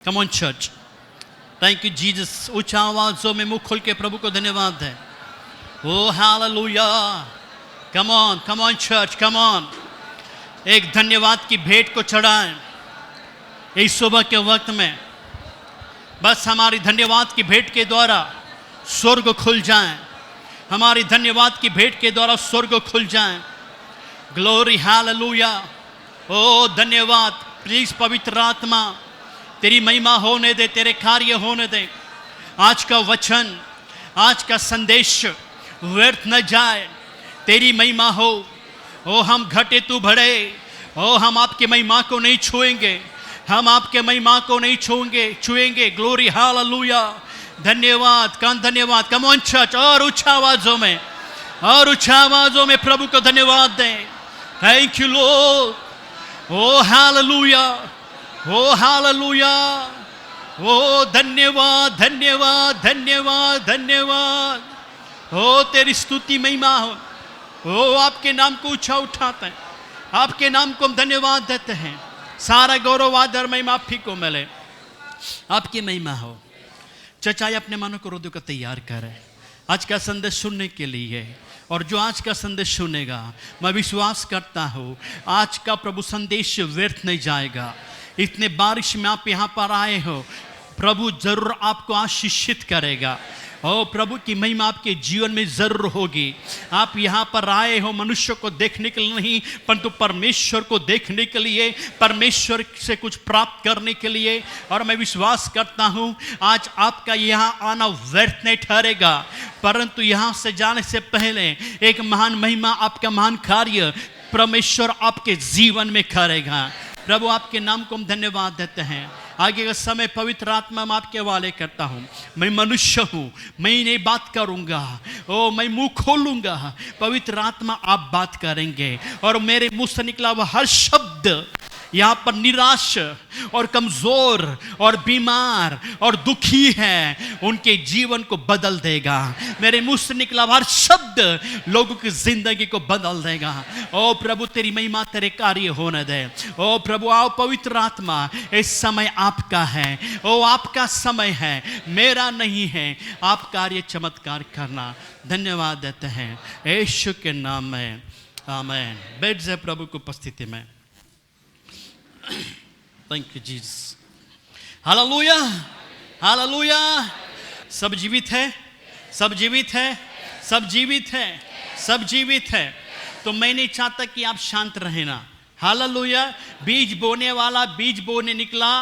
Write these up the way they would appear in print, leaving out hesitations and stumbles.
Come on church, thank you Jesus. ऊंचा आवाजों में मुंह खोल के प्रभु को धन्यवाद है। Oh hallelujah, come on church, come on. एक धन्यवाद की भेंट को चढ़ाएं इस सुबह के वक्त में। बस हमारी धन्यवाद की भेंट के द्वारा स्वर्ग खुल जाएं, हमारी धन्यवाद की भेंट के द्वारा स्वर्ग खुल जाएं। Glory hallelujah. ओ धन्यवाद। प्लीज पवित्र आत्मा तेरी महिमा होने दे, तेरे कार्य होने दे। आज का वचन, आज का संदेश व्यर्थ न जाए, तेरी महिमा हो। ओ हम घटे तू बढ़े। ओ हम आपकी महिमा को नहीं छुएंगे, हम आपके महिमा को नहीं छुएंगे। Glory hallelujah. धन्यवाद, धन्यवाद। कम ऑन चर्च, और ऊंचा आवाजों में, और ऊंचा आवाजों में प्रभु को धन्यवाद दें। Thank you Lord. Oh hallelujah, oh hallelujah. Oh धन्यवाद, धन्यवाद, धन्यवाद, धन्यवाद। ओ तेरी स्तुति महिमा हो। ओ आपके नाम को ऊंचा उठाते हैं, आपके नाम को हम धन्यवाद देते हैं। सारा गौरव आदर महिमा आप ही को मिले, आपकी महिमा हो। चचाई अपने मानों को हृदय को तैयार करें आज का संदेश सुनने के लिए। और जो आज का संदेश सुनेगा, मैं विश्वास करता हूँ आज का प्रभु संदेश व्यर्थ नहीं जाएगा। इतने बारिश में आप यहाँ पर आए हो, प्रभु जरूर आपको आशीषित करेगा। ओ प्रभु की महिमा आपके जीवन में जरूर होगी। आप यहाँ पर आए हो मनुष्य को देखने के लिए नहीं, परंतु परमेश्वर को देखने के लिए, परमेश्वर से कुछ प्राप्त करने के लिए। और मैं विश्वास करता हूँ आज आपका यहाँ आना व्यर्थ नहीं ठहरेगा, परंतु यहाँ से जाने से पहले एक महान महिमा, आपका महान कार्य परमेश्वर आपके जीवन में करेगा। प्रभु आपके नाम को हम धन्यवाद देते हैं। आगे का समय पवित्र आत्मा मैं आपके हवाले करता हूँ। मैं मनुष्य हूँ, मैं नहीं बात करूँगा। ओ मैं मुंह खोलूँगा, पवित्र आत्मा आप बात करेंगे। और मेरे मुंह से निकला हुआ हर शब्द यहाँ पर निराश और कमज़ोर और बीमार और दुखी है, उनके जीवन को बदल देगा। मेरे मुंह से निकला हर शब्द लोगों की जिंदगी को बदल देगा। ओ प्रभु तेरी महिमा, तेरे कार्य होने दे। ओ प्रभु आओ पवित्र आत्मा, इस समय आपका है। ओ आपका समय है, मेरा नहीं है। आप कार्य चमत्कार करना। धन्यवाद देते हैं यीशु के नाम में, आमीन। बैठ जाए प्रभु की उपस्थिति में। Thank you Jesus. Hallelujah, hallelujah. सब जीवित है, सब जीवित है, सब जीवित है, सब जीवित है। तो मैं नहीं चाहता कि आप शांत रहना। हालेलुया। बीज बोने वाला बीज बोने निकला,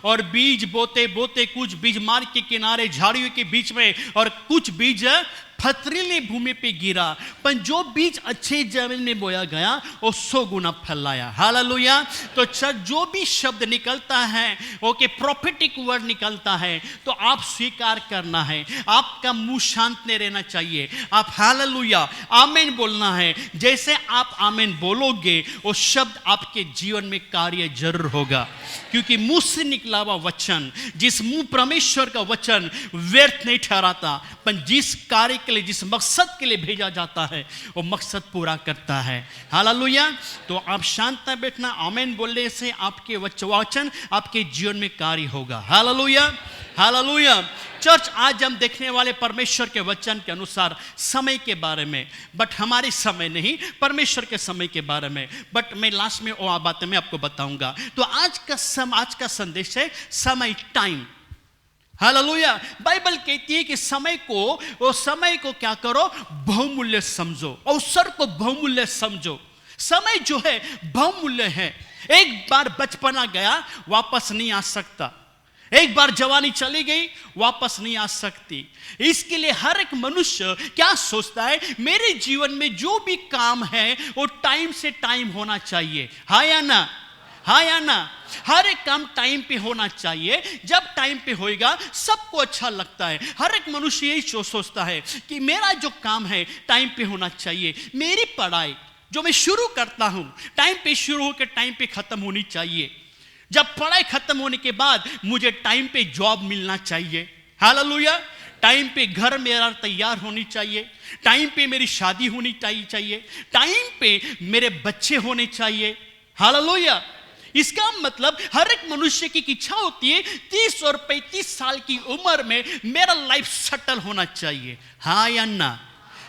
और बीज बोते बोते कुछ बीज मार्ग के किनारे झाड़ियों के बीच में, और कुछ बीज पथरीली भूमि पे गिरा। पर जो बीज अच्छे जमीन में बोया गया वो 100 गुना फैलाया। हालेलुया। तो जो भी शब्द निकलता है, ओके, प्रोफेटिक वर्ड निकलता है, तो आप स्वीकार करना है। आपका मुंह शांत नहीं रहना चाहिए। आप हालेलुया आमीन बोलना है। जैसे आप आमीन बोलोगे, वो शब्द आपके जीवन में कार्य जरूर होगा। क्योंकि मुंह से निकला हुआ वचन, जिस मुंह परमेश्वर का वचन व्यर्थ नहीं ठहराता, पर जिस कार्य के लिए, जिस मकसद के लिए भेजा जाता है, वो मकसद पूरा करता है। हालेलुया। तो आप शांत न बैठना, आमीन बोलने से आपके वचन आपके जीवन में कार्य होगा। Hallelujah, hallelujah. चर्च, आज हम देखने वाले परमेश्वर के वचन के अनुसार समय के बारे में, बट हमारे समय नहीं, परमेश्वर के समय के बारे में। बट मैं लास्ट में वो बातें मैं आपको बताऊंगा। तो आज का संदेश है समय, टाइम। हालेलुया। बाइबल कहती है कि समय को क्या करो, बहुमूल्य समझो, अवसर को बहुमूल्य समझो। समय जो है बहुमूल्य है। एक बार बचपना गया, वापस नहीं आ सकता। एक बार जवानी चली गई, वापस नहीं आ सकती। इसके लिए हर एक मनुष्य क्या सोचता है, मेरे जीवन में जो भी काम है वो टाइम से टाइम होना चाहिए। हाँ या ना, हाँ या ना। हर एक काम टाइम पे होना चाहिए। जब टाइम पे होएगा सबको अच्छा लगता है। हर एक मनुष्य यही सोचता है कि मेरा जो काम है टाइम पे होना चाहिए। मेरी पढ़ाई जो मैं शुरू करता हूं, टाइम पे शुरू होकर टाइम पे खत्म होनी चाहिए। जब पढ़ाई खत्म होने के बाद मुझे टाइम पे जॉब मिलना चाहिए। हालेलुया। टाइम पे घर मेरा तैयार होनी चाहिए। टाइम पे मेरी शादी होनी चाहिए। टाइम पे मेरे बच्चे होने चाहिए। हालेलुया। इसका मतलब हर एक मनुष्य की इच्छा होती है 30 और 35 साल की उम्र में मेरा लाइफ सेटल होना चाहिए। हाँ या ना,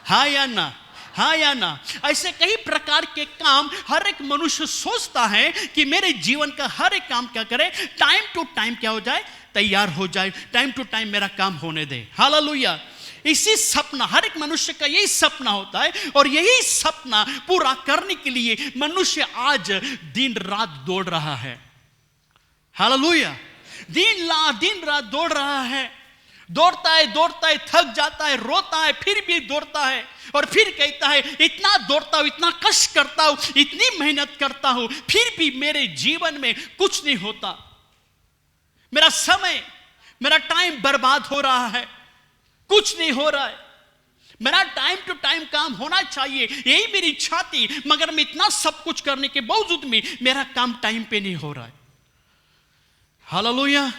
हाँ या ना, हाँ या ना। ऐसे कई प्रकार के काम हर एक मनुष्य सोचता है कि मेरे जीवन का हर एक काम क्या करे, टाइम टू टाइम क्या हो जाए, तैयार हो जाए, टाइम टू टाइम मेरा काम होने दे। हालेलुया। इसी सपना, हर एक मनुष्य का यही सपना होता है, और यही सपना पूरा करने के लिए मनुष्य आज दिन रात दौड़ रहा है। हालेलुया। दिन रात दौड़ रहा है, दौड़ता है, थक जाता है, रोता है, फिर भी दौड़ता है, और फिर कहता है इतना दौड़ता हूं, इतना कष्ट करता हूं, इतनी मेहनत करता हूं, फिर भी मेरे जीवन में कुछ नहीं होता। मेरा समय, मेरा टाइम बर्बाद हो रहा है, कुछ नहीं हो रहा है। मेरा टाइम टू टाइम काम होना चाहिए, यही मेरी इच्छा थी, मगर मैं इतना सब कुछ करने के बावजूद में मेरा काम टाइम पे नहीं हो रहा है। Hallelujah,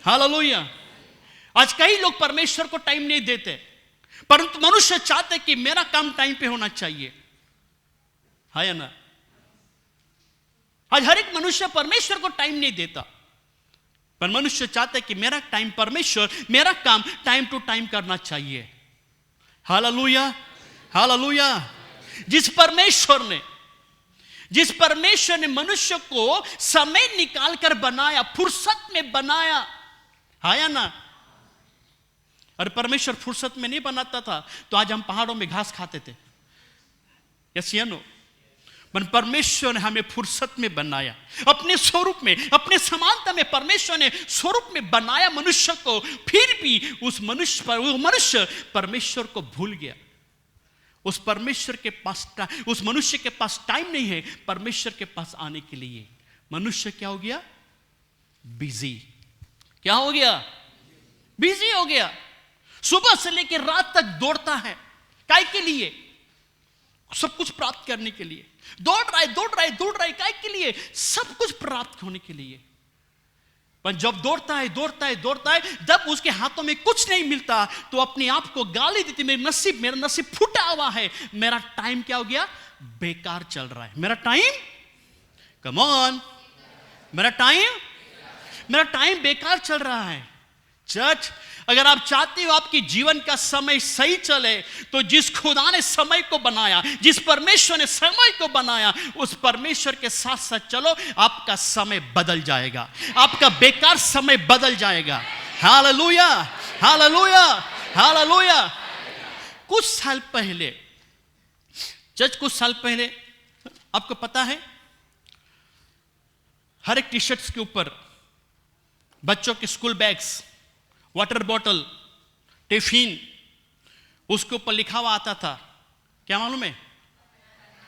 hallelujah. आज कई लोग परमेश्वर को टाइम नहीं देते, परंतु मनुष्य चाहते कि मेरा काम टाइम पे होना चाहिए। है या ना? आज हर एक मनुष्य परमेश्वर को टाइम नहीं देता, पर मनुष्य चाहते कि मेरा टाइम परमेश्वर, मेरा काम टाइम टू टाइम करना चाहिए। Hallelujah, hallelujah. जिस परमेश्वर ने मनुष्य को समय निकालकर बनाया, फुर्सत में बनाया, है या ना? और परमेश्वर फुर्सत में नहीं बनाता था तो आज हम पहाड़ों में घास खाते थे। यस या नो? परमेश्वर ने हमें फुर्सत में बनाया, अपने स्वरूप में, अपने समानता में परमेश्वर ने स्वरूप में बनाया मनुष्य को। फिर भी वो मनुष्य परमेश्वर को भूल गया। उस मनुष्य के पास टाइम नहीं है परमेश्वर के पास आने के लिए। मनुष्य क्या हो गया? बिजी। क्या हो गया? बिजी हो गया। सुबह से लेकर रात तक दौड़ता है, काय के लिए? सब कुछ प्राप्त करने के लिए दौड़ रहा है। काय के लिए? सब कुछ प्राप्त होने के लिए। पर जब दौड़ता है, जब उसके हाथों में कुछ नहीं मिलता तो अपने आप को गाली देती, मेरा नसीब फूटा हुआ है, मेरा टाइम क्या हो गया? बेकार चल रहा है। मेरा टाइम, कम ऑन, मेरा टाइम बेकार चल रहा है। चर्च, अगर आप चाहते हो आपकी जीवन का समय सही चले, तो जिस खुदा ने समय को बनाया, जिस परमेश्वर ने समय को बनाया, उस परमेश्वर के साथ साथ चलो, आपका समय बदल जाएगा, आपका बेकार समय बदल जाएगा। Hallelujah, hallelujah, hallelujah. कुछ साल पहले आपको पता है, हर एक टी शर्ट्स के ऊपर बच्चों के school bags, water bottle, tiffin, उसके ऊपर लिखा हुआ आता था, क्या मालूम है?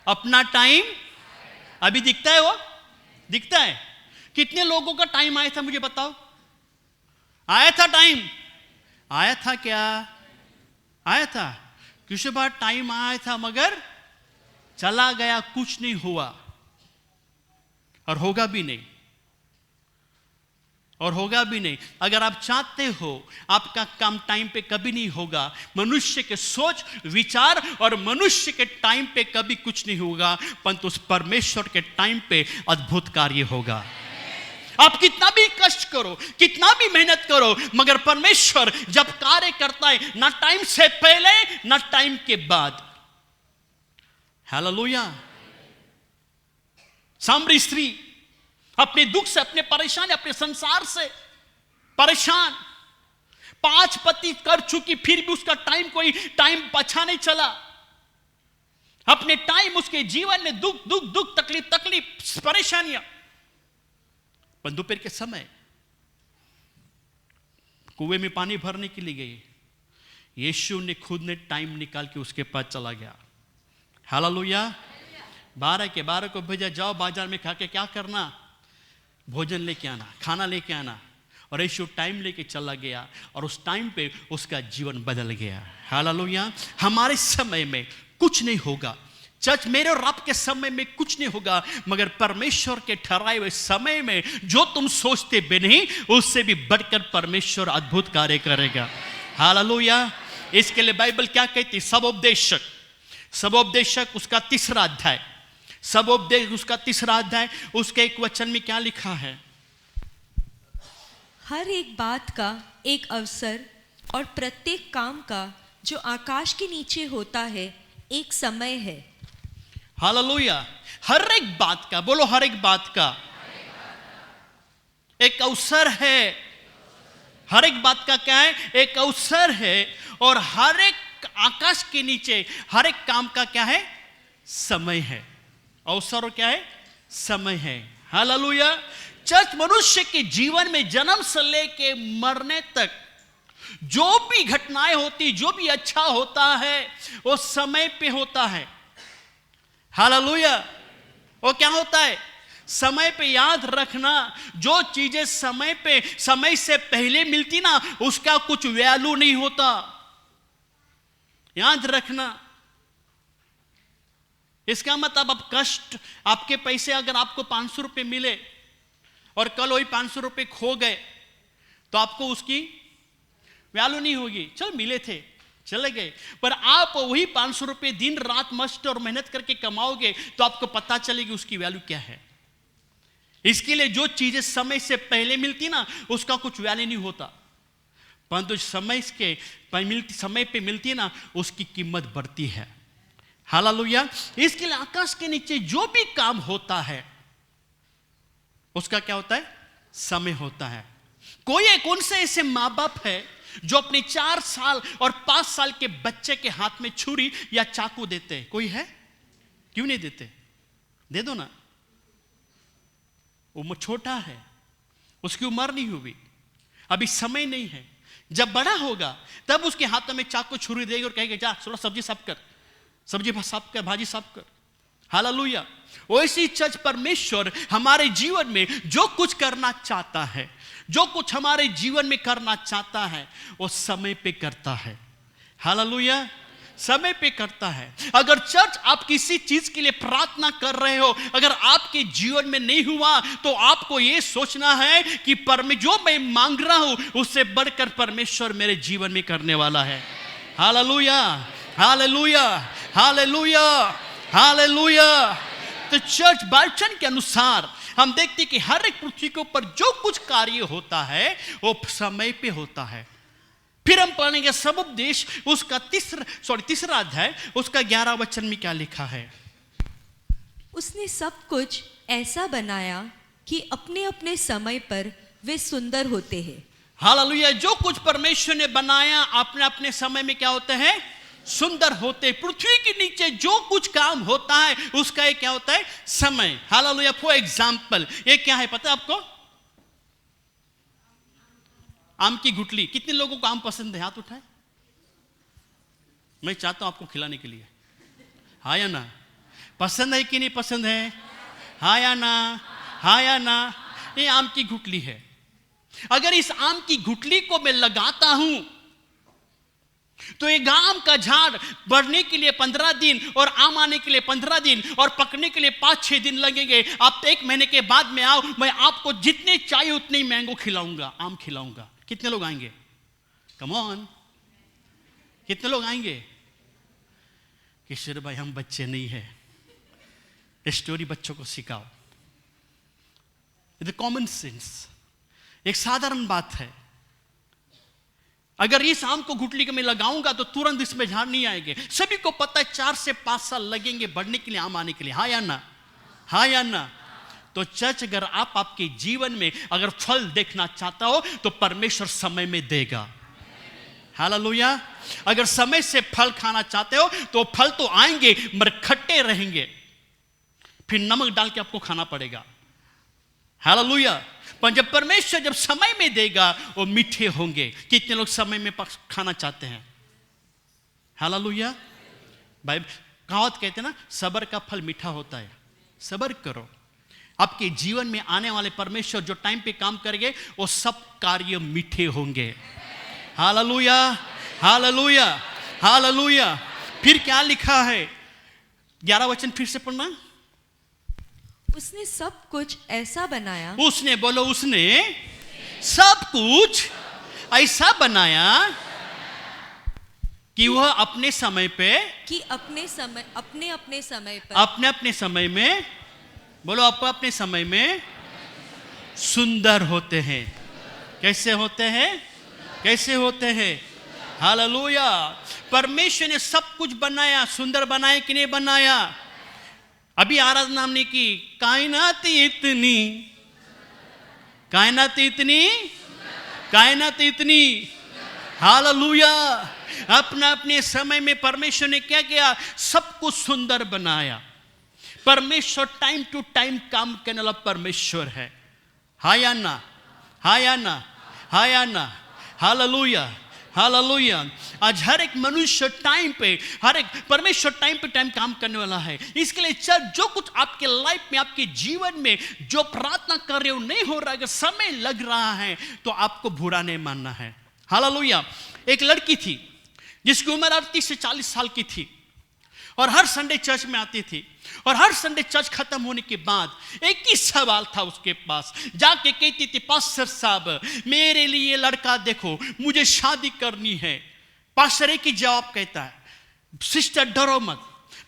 अपना टाइम। अभी दिखता है? वो दिखता है? कितने लोगों का टाइम आया था मुझे बताओ? आया था टाइम? आया था क्या? आया था। किसी बार टाइम आया था मगर चला गया, कुछ नहीं हुआ, और होगा भी नहीं। अगर आप चाहते हो आपका काम टाइम पे कभी नहीं होगा, मनुष्य के सोच विचार और मनुष्य के टाइम पे कभी कुछ नहीं होगा, परंतु उस परमेश्वर के टाइम पे अद्भुत कार्य होगा। आप कितना भी कष्ट करो, कितना भी मेहनत करो, मगर परमेश्वर जब कार्य करता है, ना टाइम से पहले ना टाइम के बाद। हालेलुया। सामरी स्त्री अपने दुख से, अपने परेशानी, अपने संसार से परेशान, 5 पति कर चुकी, फिर भी उसका कोई टाइम बचा नहीं चला। अपने टाइम उसके जीवन में दुख, तकलीफ, परेशानियां। पर दोपहर के समय कुएं में पानी भरने के लिए गई, यीशु ने खुद ने टाइम निकाल के उसके पास चला गया। हालेलुया। 12 के 12 को भेजा, जाओ बाजार में खा के क्या करना, भोजन लेके आना, खाना लेके आना। और यीशु टाइम लेके चला गया, और उस टाइम पे उसका जीवन बदल गया। हालेलुया। हमारे समय में कुछ नहीं होगा चर्च, मेरे और आपके समय में कुछ नहीं होगा, मगर परमेश्वर के ठहराए हुए समय में जो तुम सोचते भी नहीं, उससे भी बढ़कर परमेश्वर अद्भुत कार्य करेगा। हालेलुया। इसके लिए बाइबल क्या कहती? सबोपदेशक उसका 3रा अध्याय, सबोपदेश उसका 3 अध्याय उसके 1 वचन में क्या लिखा है? हर एक बात का एक अवसर और प्रत्येक काम का जो आकाश के नीचे होता है एक समय है। हालेलुया। हर एक बात का, बोलो हर एक बात का एक अवसर है। हर एक बात का क्या है? एक अवसर है। और हर एक आकाश के नीचे हर एक काम का क्या है? समय है। अवसर और क्या है? समय है। हालेलुया। चर्च मनुष्य के जीवन में जन्म से लेके मरने तक जो भी घटनाएं होती, जो भी अच्छा होता है वो समय पे होता है। हालेलुया। वो क्या होता है? समय पे। याद रखना, जो चीजें समय पे, समय से पहले मिलती ना, उसका कुछ वैल्यू नहीं होता। याद रखना। इसका मतलब अब कष्ट, आपके पैसे अगर आपको 500 रुपए मिले और कल वही 500 रुपए खो गए तो आपको उसकी वैल्यू नहीं होगी। चल मिले थे, चले गए, पर आप वही 500 रुपए दिन रात मस्त और मेहनत करके कमाओगे तो आपको पता चलेगी उसकी वैल्यू क्या है। इसके लिए जो चीजें समय से पहले मिलती ना, उसका कुछ वैल्यू नहीं होता, परंतु समय पे मिलती ना, उसकी कीमत बढ़ती है। हालेलुया। इसके लिए आकाश के नीचे जो भी काम होता है उसका क्या होता है? समय होता है। कौन से ऐसे माँ बाप है जो अपने 4 साल और 5 साल के बच्चे के हाथ में छुरी या चाकू देते हैं? कोई है? क्यों नहीं देते? दे दो ना। वो छोटा है, उसकी उम्र नहीं हुई, अभी समय नहीं है। जब बड़ा होगा तब उसके हाथों में चाकू छुरी देगा और कहेगा जा थोड़ा सब्जी साफ कर, सब्जी साफ कर, भाजी साफ कर। हालेलुया। वैसी चर्च परमेश्वर हमारे जीवन में जो कुछ करना चाहता है, जो कुछ हमारे जीवन में करना चाहता है, वो समय पे करता है। हालेलुया। समय पे करता है। अगर चर्च आप किसी चीज के लिए प्रार्थना कर रहे हो, अगर आपके जीवन में नहीं हुआ तो आपको यह सोचना है कि जो मैं मांग रहा हूं उससे बढ़कर परमेश्वर मेरे जीवन में करने वाला है। Hallelujah, hallelujah, hallelujah, hallelujah. तो चर्च बाइबल के अनुसार हम देखते हैं कि हर एक पृथ्वी के ऊपर जो कुछ कार्य होता है वो समय पे होता है। फिर हम पढ़ेंगे सबोपदेश उसका 3 अध्याय उसका 11 वचन में क्या लिखा है? उसने सब कुछ ऐसा बनाया कि अपने अपने समय पर वे सुंदर होते हैं। हालेलुया। जो कुछ परमेश्वर ने बनाया अपने अपने समय में क्या होते हैं? सुंदर होते। पृथ्वी के नीचे जो कुछ काम होता है उसका एक क्या होता है? समय। हालेलुया। फॉर एग्जाम्पल, ये क्या है पता है आपको? आम की गुठली। कितने लोगों को आम पसंद है? हाथ उठाए। मैं चाहता हूं आपको खिलाने के लिए। हाँ या ना? पसंद है कि नहीं पसंद है? हाँ या ना? हाँ या ना? ये आम की गुठली है। अगर इस आम की गुठली को मैं लगाता हूं तो एक आम का झाड़ बढ़ने के लिए 15 दिन और आम आने के लिए 15 दिन और पकने के लिए 5-6 दिन लगेंगे। आप 1 महीने के बाद में आओ, मैं आपको जितने चाहिए उतने ही मैंगो खिलाऊंगा, आम खिलाऊंगा। कितने लोग आएंगे? कम ऑन, कितने लोग आएंगे? किशोर भाई हम बच्चे नहीं है, स्टोरी बच्चों को सिखाओ। इट कॉमन सेंस, एक साधारण बात है। अगर इस आम को गुठली के में लगाऊंगा तो तुरंत इसमें झाड़ नहीं आएंगे। सभी को पता है 4 से 5 साल लगेंगे बढ़ने के लिए, आम आने के लिए। हाँ या ना? हाँ या ना? तो चर्च, अगर आप आपके जीवन में अगर फल देखना चाहता हो तो परमेश्वर समय में देगा। हालेलुया। अगर समय से फल खाना चाहते हो तो फल तो आएंगे मगर खट्टे रहेंगे, फिर नमक डाल के आपको खाना पड़ेगा। हालेलुया। पर जब परमेश्वर जब समय में देगा वो मीठे होंगे। कितने लोग समय में खाना चाहते हैं? हालेलुया। भाई कहावत कहते हैं ना, सब्र का फल मीठा होता है। सब्र करो, आपके जीवन में आने वाले परमेश्वर जो टाइम पे काम करेंगे वो सब कार्य मीठे होंगे। Hallelujah, hallelujah, hallelujah. फिर क्या लिखा है? 11 वचन फिर से पढ़ना। उसने सब कुछ ऐसा बनाया, उसने, बोलो उसने सब कुछ ऐसा बनाया कि वह अपने समय पे, कि अपने अपने समय पर, अपने अपने समय में, बोलो अपने समय में सुंदर होते हैं। कैसे होते हैं? कैसे होते हैं? हालेलुया। परमेश्वर ने सब कुछ बनाया, सुंदर बनाया कि नहीं बनाया? अभी आराधना हमने की, कायनात इतनी, कायनात इतनी, कायनात इतनी, हालेलुया। अपना अपने समय में परमेश्वर ने क्या किया? सब कुछ सुंदर बनाया। परमेश्वर टाइम टू टाइम काम करने वाला परमेश्वर है। हाँ या ना? हाँ या ना? हाँ या ना? Hallelujah, hallelujah. आज हर एक मनुष्य टाइम पे, हर एक परमेश्वर टाइम पे टाइम काम करने वाला है। इसके लिए चर्च जो कुछ आपके लाइफ में, आपके जीवन में जो प्रार्थना कर रहे हो नहीं हो रहा है, समय लग रहा है, तो आपको बुरा नहीं मानना है। हालेलुया। एक लड़की थी जिसकी उम्र 38 से 40 साल की थी और हर संडे चर्च में आती थी, और हर संडे चर्च खत्म होने के बाद एक ही सवाल था उसके पास, जाके कहती थी, पास्टर साहब मेरे लिए लड़का देखो, मुझे शादी करनी है। पास्टर एक ही जवाब कहता है, सिस्टर डरो मत,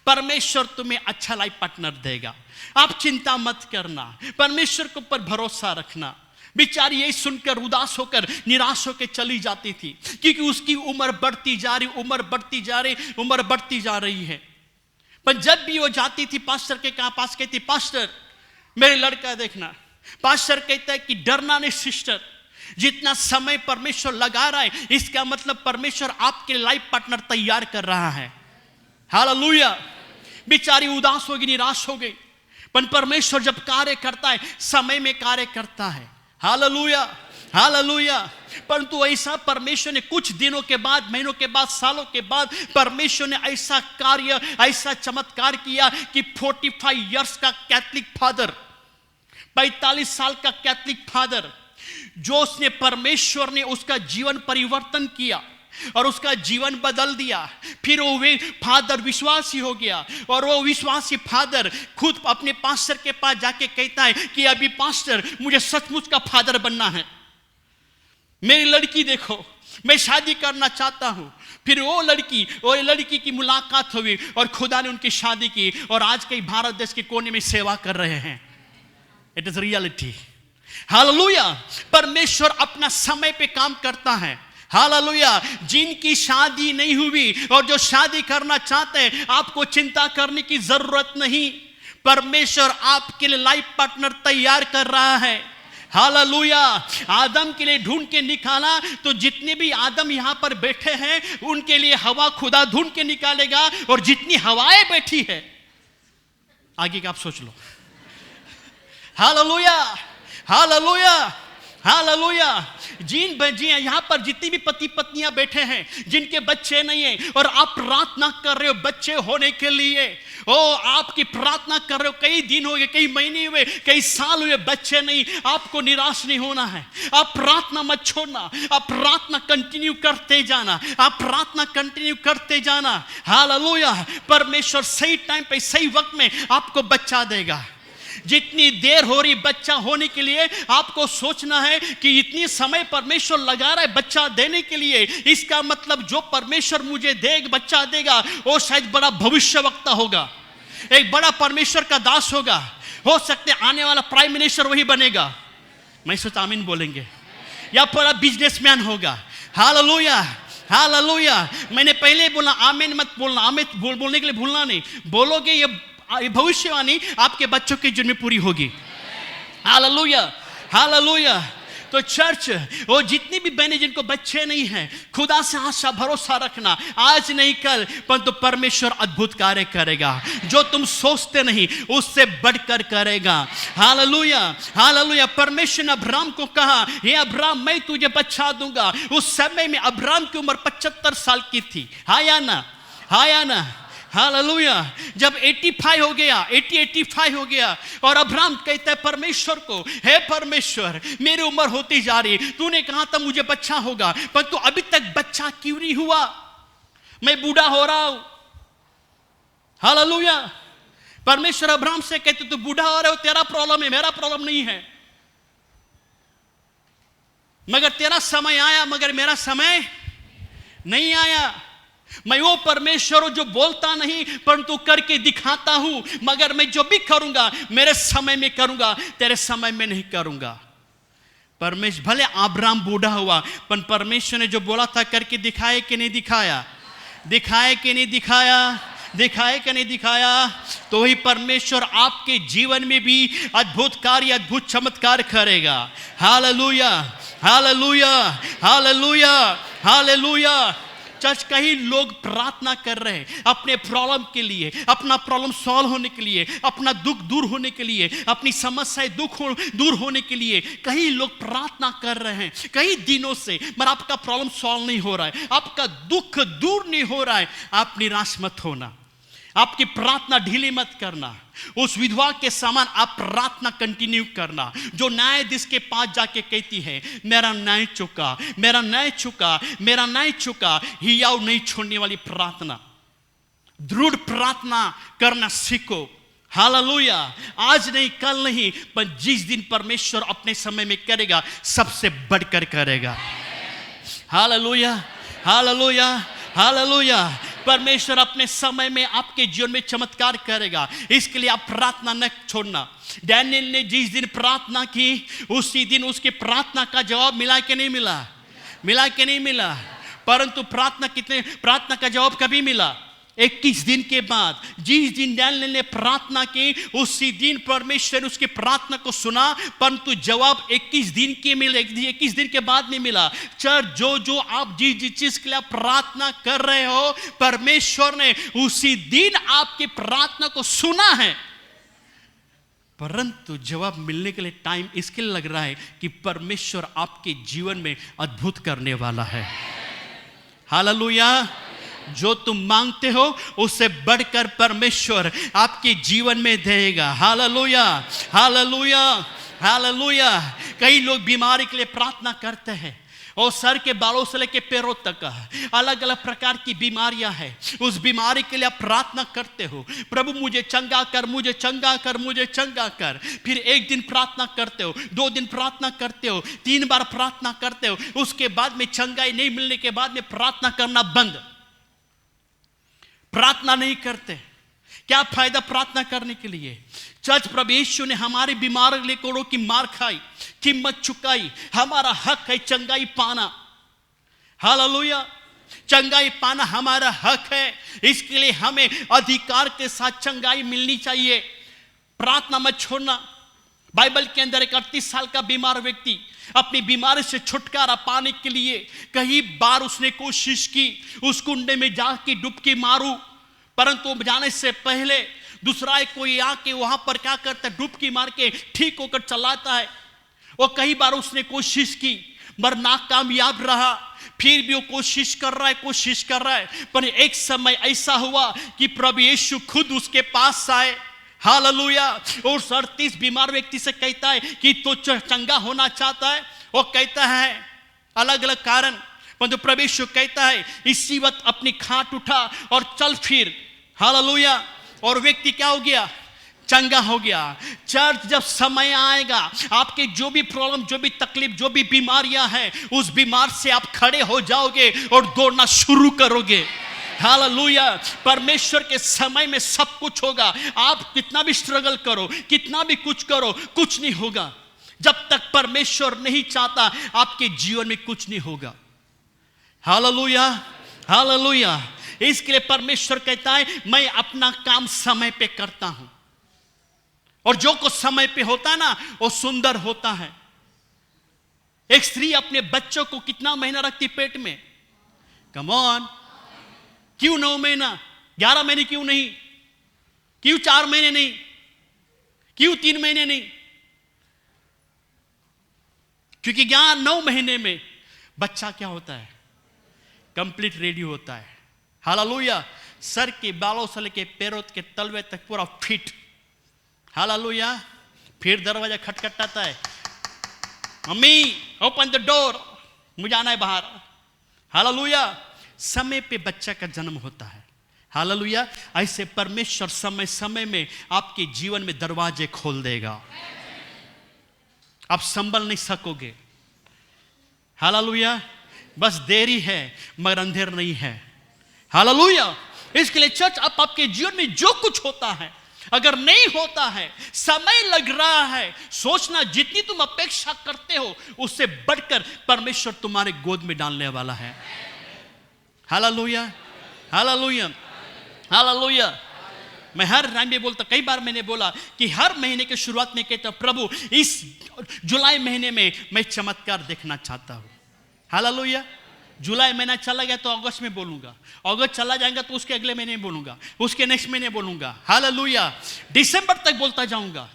परमेश्वर तुम्हें अच्छा लाइफ पार्टनर देगा, आप चिंता मत करना, परमेश्वर के ऊपर भरोसा रखना। बेचारी यही सुनकर उदास होकर, निराश होकर चली जाती थी, क्योंकि उसकी उम्र बढ़ती जा रही, उम्र बढ़ती जा रही, उम्र बढ़ती जा रही है। पर जब भी वो जाती थी पास्टर के पास, कहती, पास्टर मेरे लड़का देखना। पास्टर कहता है कि डरना नहीं सिस्टर, जितना समय परमेश्वर लगा रहा है, इसका मतलब परमेश्वर आपके लाइफ पार्टनर तैयार कर रहा है। हालेलुया। बेचारी उदास हो गई, निराश हो गई, पर परमेश्वर जब कार्य करता है, समय में कार्य करता है। Hallelujah, hallelujah. परंतु ऐसा परमेश्वर ने कुछ दिनों के बाद, महीनों के बाद, सालों के बाद परमेश्वर ने ऐसा कार्य, ऐसा चमत्कार किया कि 45 इयर्स का कैथलिक फादर, 45 साल का कैथलिक फादर, जो उसने परमेश्वर ने उसका जीवन परिवर्तन किया और उसका जीवन बदल दिया। फिर वो फादर विश्वासी हो गया, और वो विश्वासी फादर खुद अपने पास्टर के पास जाके कहता है कि अभी पास्टर मुझे सचमुच का फादर बनना है, मेरी लड़की देखो, मैं शादी करना चाहता हूं। फिर वो लड़की की मुलाकात हुई और खुदा ने उनकी शादी की, और आज कई भारत देश के कोने में सेवा कर रहे हैं। It is reality. हालेलुया। परमेश्वर अपना समय पे काम करता है। हालेलुया। जिनकी शादी नहीं हुई और जो शादी करना चाहते हैं, आपको चिंता करने की जरूरत नहीं, परमेश्वर आपके लिए लाइफ पार्टनर तैयार कर रहा है। हालेलुया। आदम के लिए ढूंढ के निकाला, तो जितने भी आदम यहां पर बैठे हैं उनके लिए हवा खुदा ढूंढ के निकालेगा, और जितनी हवाएं बैठी है, आगे का आप सोच लो। Hallelujah, hallelujah, hallelujah. यहां पर जितनी भी पति पत्नियां बैठे हैं जिनके बच्चे नहीं हैं, और आप प्रार्थना कर रहे हो बच्चे होने के लिए, आपकी प्रार्थना कर रहे हो, कई दिन हो गए, कई महीने हुए, कई साल हुए, बच्चे नहीं, आपको निराश नहीं होना है। आप प्रार्थना मत छोड़ना, आप प्रार्थना कंटिन्यू करते जाना, आप प्रार्थना कंटिन्यू करते जाना। हालेलुया। परमेश्वर सही टाइम पे, सही वक्त में आपको बच्चा देगा। जितनी देर हो रही बच्चा होने के लिए, आपको सोचना है कि इतनी समय परमेश्वर लगा रहा है बच्चा देने के लिए, इसका मतलब जो परमेश्वर मुझे बच्चा देगा, वो शायद बड़ा भविष्यवक्ता होगा, एक बड़ा परमेश्वर का दास होगा, हो सकते आने वाला प्राइम मिनिस्टर वही बनेगा। मैं सोचता आमीन बोलेंगे, या बड़ा बिजनेसमैन होगा। Hallelujah, hallelujah. मैंने पहले बोला आमीन मत बोलना, आमीन बोलने के लिए भूलना नहीं, बोलोगे ये भविष्यवाणी आपके बच्चों के जन्म में पूरी होगी। Hallelujah, hallelujah. तो चर्च, वो जितनी भी बहनें जिनको बच्चे नहीं हैं, खुदा से आशा भरोसा रखना, आज नहीं कल, परंतु परमेश्वर अद्भुत कार्य करेगा, जो तुम सोचते नहीं उससे बढ़कर करेगा। Hallelujah, hallelujah. परमेश्वर ने अब्राम को कहा, हे अब्राम मैं तुझे बच्चा दूंगा। उस समय में अब्राम की उम्र 75 साल की थी। हाँ या ना? हाँ या ना? हालेलुया। जब 85 हो गया, 85 हो गया, और अब्राम कहता है परमेश्वर को, हे परमेश्वर मेरी उम्र होती जा रही, तूने कहा था मुझे बच्चा होगा, पर तू अभी तक बच्चा क्यों नहीं हुआ? मैं बूढ़ा हो रहा हूं। हालेलुया। परमेश्वर अब्राम से कहते तू बूढ़ा हो रहा हो, तेरा प्रॉब्लम है, मेरा प्रॉब्लम नहीं है, मगर तेरा समय आया, मगर मेरा समय नहीं आया। मैं वो परमेश्वर हूं जो बोलता नहीं परंतु करके दिखाता हूं, मगर मैं जो भी करूंगा मेरे समय में करूंगा, तेरे समय में नहीं करूंगा। परमेश्वर भले अब्राहम बूढ़ा हुआ पर परमेश्वर ने जो बोला था करके दिखाया कि नहीं दिखाया, दिखाया कि नहीं दिखाया, दिखाया कि नहीं दिखाया। तो वही परमेश्वर आपके जीवन में भी अद्भुत कार्य, अद्भुत चमत्कार करेगा। Hallelujah, hallelujah, hallelujah, hallelujah. Church, कई लोग प्रार्थना कर रहे हैं अपने प्रॉब्लम के लिए, अपना प्रॉब्लम सॉल्व होने के लिए, अपना दुख दूर होने के लिए, अपनी समस्याएं दूर होने के लिए कई लोग प्रार्थना कर रहे हैं कई दिनों से, मगर आपका प्रॉब्लम सॉल्व नहीं हो रहा है, आपका दुख दूर नहीं हो रहा है। आप निराश मत होना, आपकी प्रार्थना ढीली मत करना। उस विधवा के समान आप प्रार्थना कंटिन्यू करना, जो न्यायाधीश के पास जाके कहती है मेरा न्याय चुका, मेरा न्याय चुका, मेरा न्याय चुका। हियाव नहीं छोड़ने वाली प्रार्थना, दृढ़ प्रार्थना करना सीखो। हालेलुया। आज नहीं, कल नहीं, पर जिस दिन परमेश्वर अपने समय में करेगा सबसे बढ़कर करेगा। Hallelujah, hallelujah, hallelujah. परमेश्वर अपने समय में आपके जीवन में चमत्कार करेगा, इसके लिए आप प्रार्थना न छोड़ना। डैनियल ने जिस दिन प्रार्थना की उसी दिन उसके प्रार्थना का जवाब मिला कि नहीं मिला, मिला कि नहीं मिला। परंतु प्रार्थना का जवाब कभी मिला? 21 दिन के बाद। जिस दिन डैनियल ने प्रार्थना की उसी दिन परमेश्वर ने उसकी प्रार्थना को सुना, परंतु जवाब 21 दिन के मिले, 21 दिन के बाद नहीं मिला। चर्च, जो आप जिस चीज के लिए प्रार्थना कर रहे हो परमेश्वर ने उसी दिन आपकी प्रार्थना को सुना है, परंतु जवाब मिलने के लिए टाइम इसके लिए लग रहा है कि परमेश्वर आपके जीवन में अद्भुत करने वाला है। हालेलुया। जो तुम मांगते हो उससे बढ़कर परमेश्वर आपके जीवन में देगा। Hallelujah, hallelujah, hallelujah. कई लोग बीमारी के लिए प्रार्थना करते हैं और सर के बालों से लेकर पैरों तक अलग अलग प्रकार की बीमारियां हैं। उस बीमारी के लिए आप प्रार्थना करते हो, प्रभु मुझे चंगा कर, मुझे चंगा कर, मुझे चंगा कर। फिर एक दिन प्रार्थना करते हो, 2 दिन प्रार्थना करते हो, 3 बार प्रार्थना करते हो, उसके बाद में चंगाई नहीं मिलने के बाद में प्रार्थना करना बंद, प्रार्थना नहीं करते। क्या फायदा प्रार्थना करने के लिए? चर्च, प्रभु यीशु ने हमारे बीमार लेकोड़ों की मार खाई, कीमत चुकाई। हमारा हक है चंगाई पाना। हालेलुया। चंगाई पाना हमारा हक है, इसके लिए हमें अधिकार के साथ चंगाई मिलनी चाहिए। प्रार्थना मत छोड़ना। बाइबल के अंदर एक 38 साल का बीमार व्यक्ति अपनी बीमारी से छुटकारा पाने के लिए कई बार उसने कोशिश की उस कुंडे में जाके डुबकी मारूं, परंतु जाने से पहले दूसरा कोई आके वहां पर क्या करता है, डुबकी मार के ठीक होकर चलाता है। और कई बार उसने कोशिश की मगर नाकामयाब रहा। फिर भी वो कोशिश कर रहा है, पर एक समय ऐसा हुआ कि प्रभु यीशु खुद उसके पास आए। हालेलुया। और 38 बीमार व्यक्ति से कहता है कि तो चंगा होना चाहता है। वो कहता है अलग अलग कारण, परंतु प्रभु यीशु कहता है इसी वक्त अपनी खाट उठा और चल फिर। हालेलुया। और व्यक्ति क्या हो गया? चंगा हो गया। चर्च, जब समय आएगा आपके जो भी प्रॉब्लम, जो भी तकलीफ, जो भी बीमारियां हैं, उस बीमार से आप खड़े हो जाओगे और दौड़ना शुरू करोगे। हालेलुया। परमेश्वर के समय में सब कुछ होगा। आप कितना भी स्ट्रगल करो, कितना भी कुछ करो, कुछ नहीं होगा। जब तक परमेश्वर नहीं चाहता आपके जीवन में कुछ नहीं होगा। Hallelujah, hallelujah. इसके लिए परमेश्वर कहता है मैं अपना काम समय पे करता हूं, और जो कुछ समय पे होता है ना वो सुंदर होता है। एक स्त्री अपने बच्चों को कितना महीना रखती पेट में? Come on. क्यों 9 महीना, 11 महीने क्यों नहीं? क्यों 4 महीने नहीं? क्यों 3 महीने नहीं? क्योंकि 9 महीने में बच्चा क्या होता है? कंप्लीट रेडी होता है। हालेलुया। सर के बालों से लेके पैरों के तलवे तक पूरा फिट। हालेलुया। फिर दरवाजा खटखटाता है, मम्मी ओपन द डोर, मुझे आना है बाहर। हालेलुया। समय पे बच्चा का जन्म होता है। हालेलुया। ऐसे परमेश्वर समय समय में आपके जीवन में दरवाजे खोल देगा, आप संभल नहीं सकोगे। हालेलुया। बस देरी है मगर अंधेर नहीं है। हालेलुया। इसके लिए चर्च आपके जीवन में जो कुछ होता है, अगर नहीं होता है, समय लग रहा है, सोचना जितनी तुम अपेक्षा करते हो उससे बढ़कर परमेश्वर तुम्हारे गोद में डालने वाला है। Hallelujah, hallelujah, hallelujah. मैं हर टाइम में बोलता, कई बार मैंने बोला कि हर महीने के शुरुआत में कहता, प्रभु इस जुलाई महीने में मैं चमत्कार देखना चाहता हूं। हालेलुया। जुलाई महीना चला गया तो अगस्त में बोलूंगा, अगस्त चला जाएगा तो उसके अगले महीने बोलूंगा, उसके नेक्स्ट महीने बोलूंगा। हालेलुया। दिसंबर तक बोलता जाऊंगा,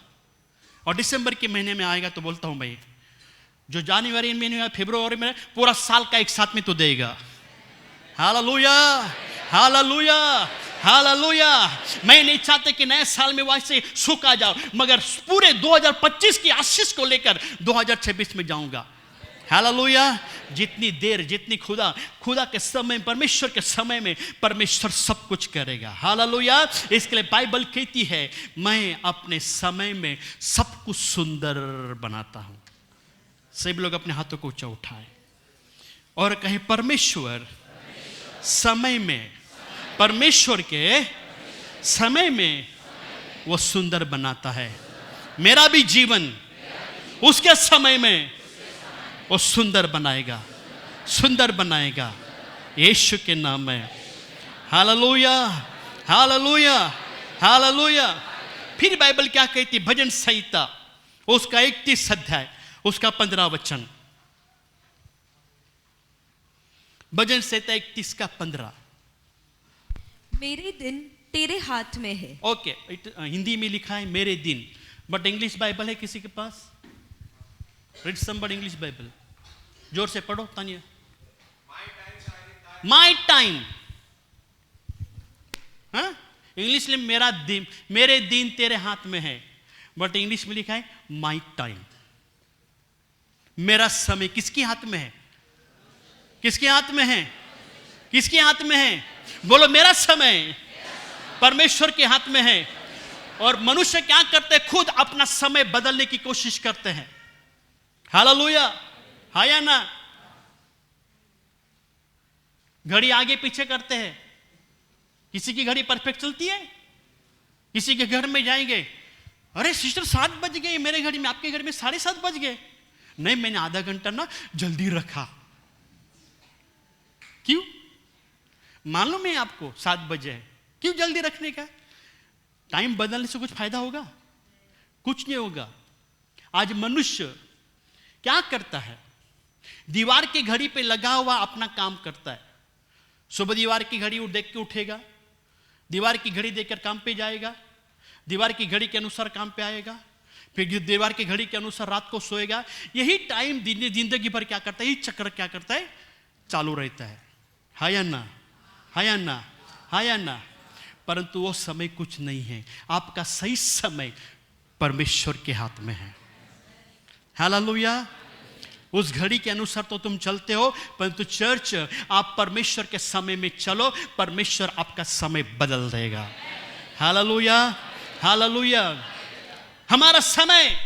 और दिसंबर के महीने में आएगा तो बोलता हूं भाई जो जनवरी में, फरवरी में, पूरा साल का एक साथ में तो देगा। Hallelujah, hallelujah, hallelujah. मैं नहीं चाहता कि नए साल में वैसे सूखा जाओ, मगर पूरे 2025 की आशीष को लेकर 2026 में जाऊंगा। हालेलुया। जितनी देर, जितनी खुदा के समय, परमेश्वर के समय में परमेश्वर सब कुछ करेगा। हालेलुया। इसके लिए बाइबल कहती है, मैं अपने समय में सब कुछ सुंदर बनाता हूं। सभी लोग अपने हाथों को ऊंचा उठाएं और कहें, परमेश्वर समय में, परमेश्वर के समय में वो सुंदर बनाता है। मेरा भी जीवन उसके समय में वो सुंदर बनाएगा, सुंदर बनाएगा, यीशु के नाम में। Hallelujah, hallelujah, hallelujah. फिर बाइबल क्या कहती है? भजन संहिता उसका 31 अध्याय उसका 15 वचन। भजन संहिता 31 का 15। मेरे दिन तेरे हाथ में है। ओके, हिंदी में लिखा है मेरे दिन, बट इंग्लिश बाइबल है किसी के पास? रीड समबडी इंग्लिश बाइबल, जोर से पढ़ो तानिया। My time. हाँ, इंग्लिश में मेरा दिन, मेरे दिन तेरे हाथ में है, बट इंग्लिश में लिखा है माई टाइम। मेरा समय किसके हाथ में है? किसके हाथ में है? किसके हाथ में है? बोलो, मेरा समय परमेश्वर के हाथ में है। और मनुष्य क्या करते हैं? खुद अपना समय बदलने की कोशिश करते हैं। हालेलुया, हाँ या ना? घड़ी आगे पीछे करते हैं। किसी की घड़ी परफेक्ट चलती है, किसी के घर में जाएंगे, अरे सिस्टर 7 बज गए मेरे घड़ी में, आपके घर में 7:30 बज गए। नहीं, मैंने आधा घंटा ना जल्दी रखा। क्यों? मालूम है आपको 7 बजे है, क्यों जल्दी रखने का? टाइम बदलने से कुछ फायदा होगा? कुछ नहीं होगा। आज मनुष्य क्या करता है? दीवार की घड़ी पे लगा हुआ अपना काम करता है। सुबह दीवार की घड़ी देख के उठेगा, दीवार की घड़ी देखकर काम पे जाएगा, दीवार की घड़ी के अनुसार काम पे आएगा, फिर दीवार की घड़ी के अनुसार रात को सोएगा। यही टाइम जिंदगी भर क्या करता है? यही चक्र क्या करता है? चालू रहता है। हाँ या ना? हाँ या ना? हाँ या ना? परंतु वो समय कुछ नहीं है। आपका सही समय परमेश्वर के हाथ में है। हालेलुया। उस घड़ी के अनुसार तो तुम चलते हो, परंतु चर्च, आप परमेश्वर के समय में चलो, परमेश्वर आपका समय बदल देगा। Hallelujah, hallelujah. हमारा समय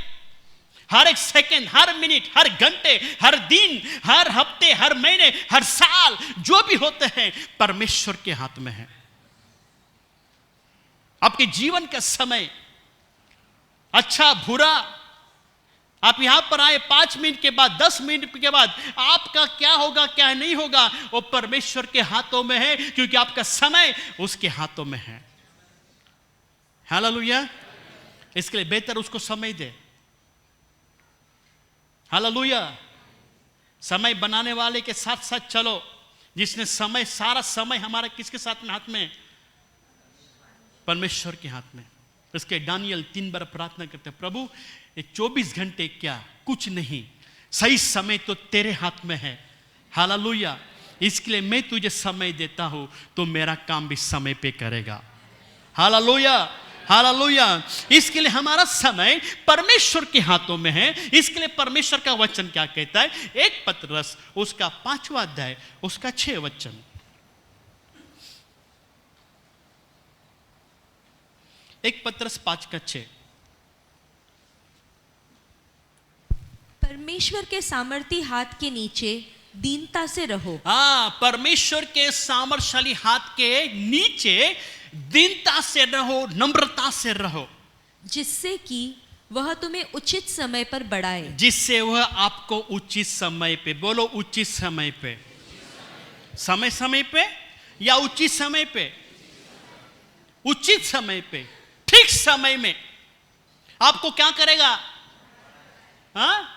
हर एक सेकंड, हर मिनट, हर घंटे, हर दिन, हर हफ्ते, हर महीने, हर साल जो भी होते हैं परमेश्वर के हाथ में है। आपके जीवन का समय, अच्छा बुरा, आप यहां पर आए 5 मिनट के बाद, 10 मिनट के बाद आपका क्या होगा, क्या नहीं होगा, वो परमेश्वर के हाथों में है, क्योंकि आपका समय उसके हाथों में है। हालेलुया। इसके लिए बेहतर उसको समय दे। हालेलुया। समय बनाने वाले के साथ साथ चलो, जिसने समय, सारा समय हमारा किसके साथ में? हाथ में, परमेश्वर के हाथ में। इसके दानियल 3 बार प्रार्थना करते, प्रभु ये 24 घंटे क्या, कुछ नहीं, सही समय तो तेरे हाथ में है। हालेलुया। इसके लिए मैं तुझे समय देता हूं, तो मेरा काम भी समय पे करेगा। Hallelujah, hallelujah. इसके लिए हमारा समय परमेश्वर के हाथों में है। इसके लिए परमेश्वर का वचन क्या कहता है? 1 पतरस उसका 5वां अध्याय उसका 6 वचन। 1 पतरस 5 का 6। परमेश्वर के सामर्थी हाथ के नीचे दीनता से रहो, हाँ, परमेश्वर के सामर्थशाली हाथ के नीचे दीनता से रहो, नम्रता से रहो, जिससे कि वह तुम्हें उचित समय पर बढ़ाए। जिससे वह आपको उचित समय पे, बोलो उचित समय पे, समय समय पे या उचित समय पे, उचित समय पे, ठीक समय में आपको क्या करेगा? हाँ,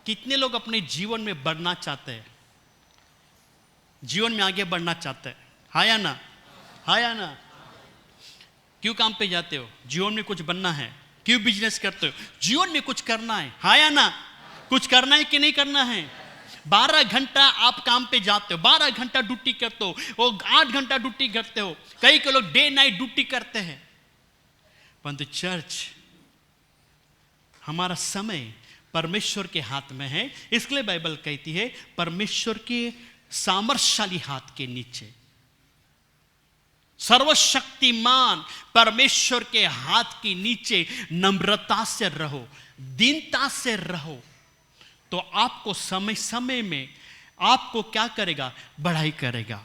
कितने लोग अपने जीवन में बढ़ना चाहते हैं, जीवन में आगे बढ़ना चाहते हैं? हाँ या ना? हाँ या ना? क्यों काम पे जाते हो? जीवन में कुछ बनना है। क्यों बिजनेस करते हो? जीवन में कुछ करना है। हाँ या ना? कुछ करना है कि नहीं करना है? 12 घंटा आप काम पे जाते हो, 12 घंटा ड्यूटी करते हो, वो 8 घंटा ड्यूटी करते हो, कई के लोग डे नाइट ड्यूटी करते हैं। परंतु चर्च, हमारा समय परमेश्वर के हाथ में है। इसलिए बाइबल कहती है परमेश्वर के सामर्थशाली हाथ के नीचे, सर्वशक्तिमान परमेश्वर के हाथ के नीचे नम्रता से रहो, दीनता से रहो, तो आपको समय समय में आपको क्या करेगा? बढ़ाई करेगा,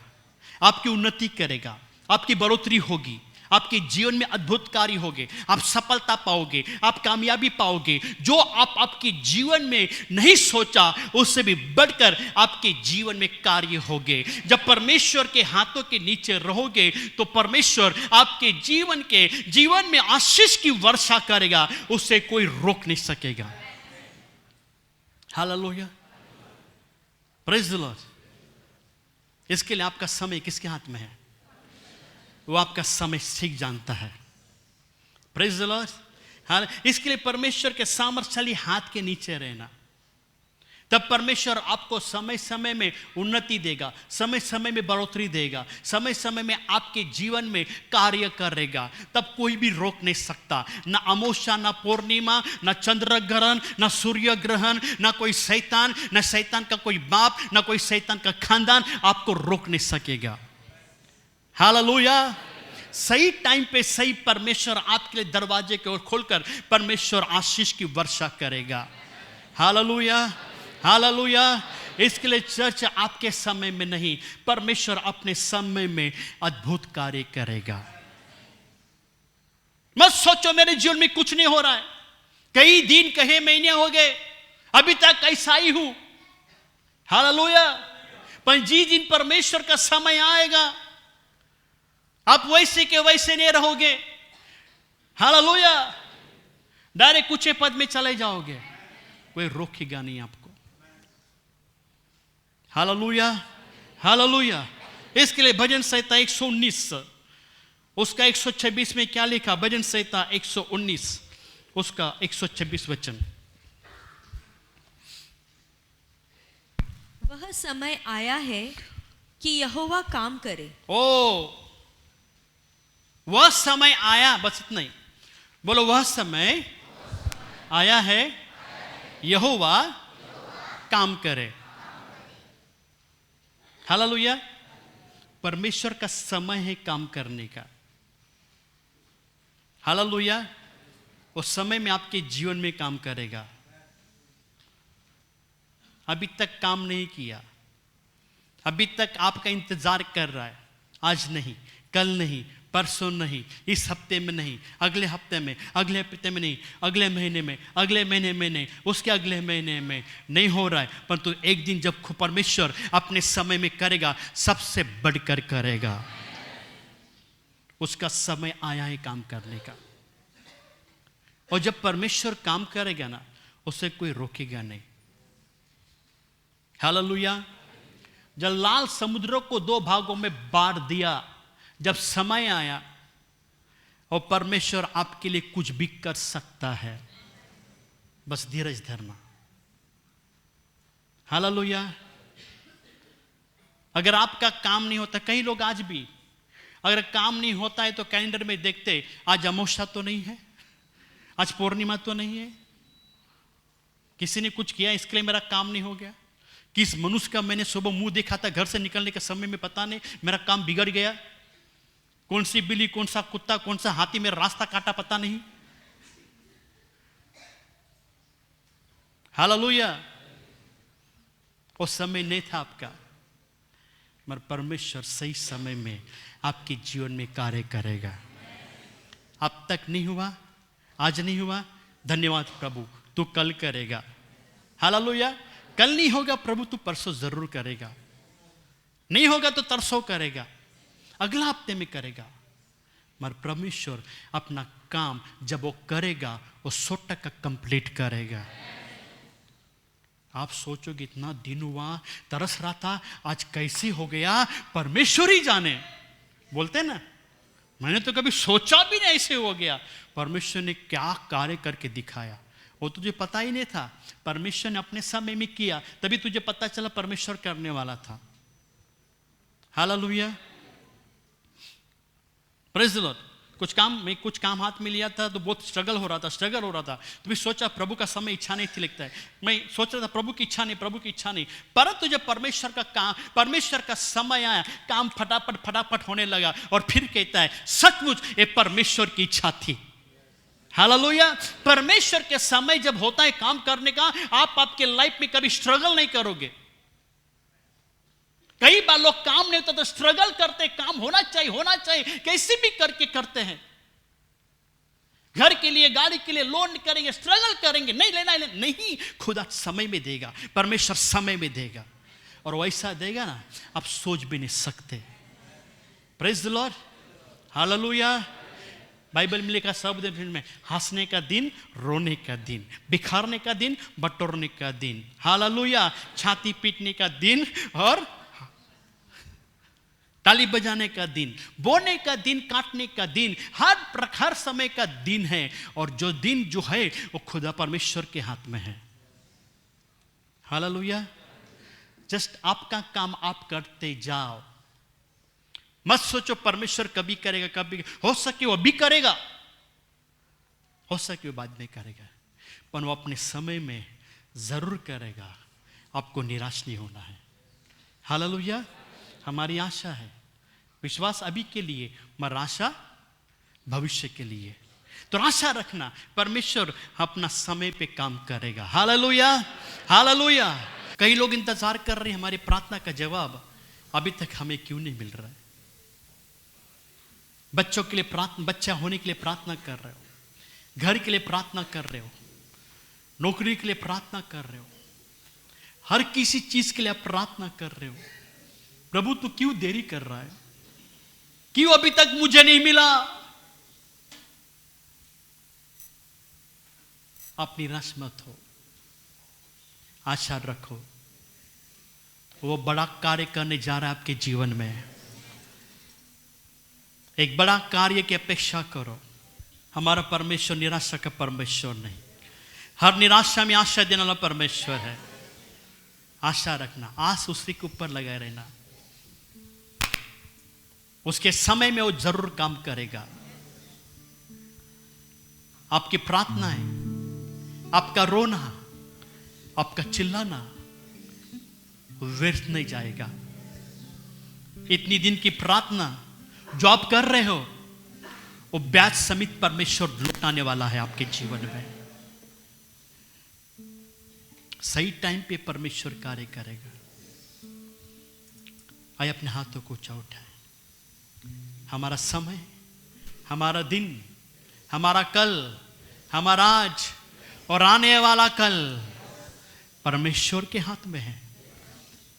आपकी उन्नति करेगा, आपकी बढ़ोतरी होगी, आपके जीवन में अद्भुत कार्य होंगे, आप सफलता पाओगे, आप कामयाबी पाओगे। जो आप आपके जीवन में नहीं सोचा उससे भी बढ़कर आपके जीवन में कार्य होंगे। जब परमेश्वर के हाथों के नीचे रहोगे तो परमेश्वर आपके जीवन में आशीष की वर्षा करेगा, उससे कोई रोक नहीं सकेगा। Hallelujah, praise the Lord. इसके लिए आपका समय किसके हाथ में है? वो आपका समय ठीक जानता है। Praise the Lord. हाँ, इसके लिए परमेश्वर के सामर्थशाली हाथ के नीचे रहना, तब परमेश्वर आपको समय समय में उन्नति देगा, समय समय में बढ़ोतरी देगा, समय समय में आपके जीवन में कार्य करेगा। तब कोई भी रोक नहीं सकता, ना अमावस्या, ना पूर्णिमा, ना चंद्र ग्रहण, ना सूर्य ग्रहण, ना कोई शैतान, ना शैतान का कोई बाप, ना कोई शैतान का खानदान आपको रोक नहीं सकेगा। हालेलुया। सही टाइम पे सही परमेश्वर आपके लिए दरवाजे की ओर खोलकर परमेश्वर आशीष की वर्षा करेगा। Hallelujah, hallelujah. इसके लिए चर्च आपके समय में नहीं, परमेश्वर अपने समय में अद्भुत कार्य करेगा। मत सोचो मेरे जीवन में कुछ नहीं हो रहा है, कई दिन कई महीने हो गए, अभी तक ऐसा ही हूं। हालेलुया। पर जिस दिन परमेश्वर का समय आएगा आप वैसे के वैसे नहीं रहोगे। हालेलुया। डायरेक्ट ऊंचे पद में चले जाओगे, कोई रोकेगा नहीं आपको। Hallelujah, hallelujah. इसके लिए भजन संहिता 119 उसका 126 में क्या लिखा? भजन संहिता 119 उसका 126 वचन। वह समय आया है कि यहोवा काम करे। ओ, वह समय आया, बस इतना ही बोलो, वह समय आया है यहोवा काम करे। हालेलुया। परमेश्वर का समय है काम करने का। हालेलुया। उस समय में आपके जीवन में काम करेगा। अभी तक काम नहीं किया, अभी तक आपका इंतजार कर रहा है, आज नहीं, कल नहीं, परसों नहीं, इस हफ्ते में नहीं, अगले हफ्ते में, अगले हफ्ते में नहीं, अगले महीने में, अगले महीने में नहीं, उसके अगले महीने में नहीं हो रहा है, परंतु एक दिन जब परमेश्वर अपने समय में करेगा, सबसे बढ़कर करेगा। उसका समय आया है काम करने का। और जब परमेश्वर काम करेगा ना, उसे कोई रोकेगा नहीं। हालेलुया। जब लाल समुद्र को 2 भागों में बांट दिया, जब समय आया, और परमेश्वर आपके लिए कुछ भी कर सकता है, बस धीरज धरना। हालेलुया। अगर आपका काम नहीं होता, कई लोग आज भी अगर काम नहीं होता है तो कैलेंडर में देखते, आज अमावस्या तो नहीं है, आज पूर्णिमा तो नहीं है, किसी ने कुछ किया इसके लिए मेरा काम नहीं हो गया, किस मनुष्य का मैंने सुबह मुंह देखा था, घर से निकलने के समय में पता नहीं मेरा काम बिगड़ गया, कौन सी बिल्ली, कौन सा कुत्ता, कौन सा हाथी मेरा रास्ता काटा पता नहीं। हालेलुया। वो समय नहीं था आपका, मगर परमेश्वर सही समय में आपके जीवन में कार्य करेगा। अब तक नहीं हुआ, आज नहीं हुआ, धन्यवाद प्रभु, तू कल करेगा। हालेलुया। कल नहीं होगा प्रभु, तू परसों जरूर करेगा। नहीं होगा तो तरसों करेगा, अगला हफ्ते में करेगा। मगर परमेश्वर अपना काम जब वो करेगा वो 100% कंप्लीट करेगा। आप सोचोगे इतना दिन हुआ, तरस रहा था, आज कैसे हो गया, परमेश्वर ही जाने। बोलते ना, मैंने तो कभी सोचा भी नहीं ऐसे हो गया। परमेश्वर ने क्या कार्य करके दिखाया, वो तुझे पता ही नहीं था। परमेश्वर ने अपने समय में किया, तभी तुझे पता चला परमेश्वर करने वाला था। Hallelujah, praise the Lord. कुछ काम हाथ में लिया था तो बहुत स्ट्रगल हो रहा था। तो भी सोचा प्रभु का समय इच्छा नहीं थी लगता है। मैं सोच रहा था प्रभु की इच्छा नहीं। परंतु जब परमेश्वर का समय आया, काम फटाफट होने लगा। और फिर कहता है सचमुच ये परमेश्वर की इच्छा थी। हालेलुया। परमेश्वर के समय जब होता है काम करने का, आप आपके लाइफ में कभी स्ट्रगल नहीं करोगे। कई बार लोग काम नहीं होता तो स्ट्रगल करते, काम होना चाहिए, कैसे भी करके करते हैं। घर के लिए, गाड़ी के लिए लोन करेंगे, स्ट्रगल करेंगे, नहीं लेना नहीं, खुदा समय में देगा, परमेश्वर समय में देगा। और वैसा देगा ना, आप सोच भी नहीं सकते। Praise the Lord, hallelujah. Bible में लिखा शब्द में, हंसने का दिन, रोने का दिन, बिखारने का दिन, बटोरने का दिन। हालेलुया। छाती पीटने का दिन और ताली बजाने का दिन, बोने का दिन, काटने का दिन, हर प्रकार समय का दिन है। और जो दिन जो है वो खुदा परमेश्वर के हाथ में है। हालेलुया। जस्ट आपका काम आप करते जाओ, मत सोचो परमेश्वर कभी करेगा, कभी हो सके वो भी करेगा, हो सके वो बाद में करेगा, पर वो अपने समय में जरूर करेगा। आपको निराश नहीं होना है। हालेलुया। हमारी आशा है, विश्वास अभी के लिए, मगर आशा भविष्य के लिए। तो आशा रखना, परमेश्वर अपना समय पे काम करेगा। Hallelujah, hallelujah. कई लोग इंतजार कर रहे हैं हमारी प्रार्थना का जवाब, अभी तक हमें क्यों नहीं मिल रहा है। बच्चों के लिए प्रार्थना, बच्चा होने के लिए प्रार्थना कर रहे हो, घर के लिए प्रार्थना कर रहे हो, नौकरी के लिए प्रार्थना कर रहे हो, हर किसी चीज के लिए आप प्रार्थना कर रहे हो। प्रभु तू क्यों देरी कर रहा है, क्यों अभी तक मुझे नहीं मिला। आप निराश मत हो, आशा रखो, वो बड़ा कार्य करने जा रहा है आपके जीवन में। एक बड़ा कार्य की अपेक्षा करो। हमारा परमेश्वर निराशा का परमेश्वर नहीं, हर निराशा में आशा देने वाला परमेश्वर है। आशा रखना, आस उसी के ऊपर लगाए रहना, उसके समय में वो जरूर काम करेगा। आपकी प्रार्थनाएं, आपका रोना, आपका चिल्लाना व्यर्थ नहीं जाएगा। इतनी दिन की प्रार्थना जो आप कर रहे हो, वो ब्याज समेत परमेश्वर लौटाने वाला है आपके जीवन में। सही टाइम पे परमेश्वर कार्य करेगा। आइए अपने हाथों को ऊंचा उठाएं। हमारा समय, हमारा दिन, हमारा कल, हमारा आज और आने वाला कल परमेश्वर के हाथ में है।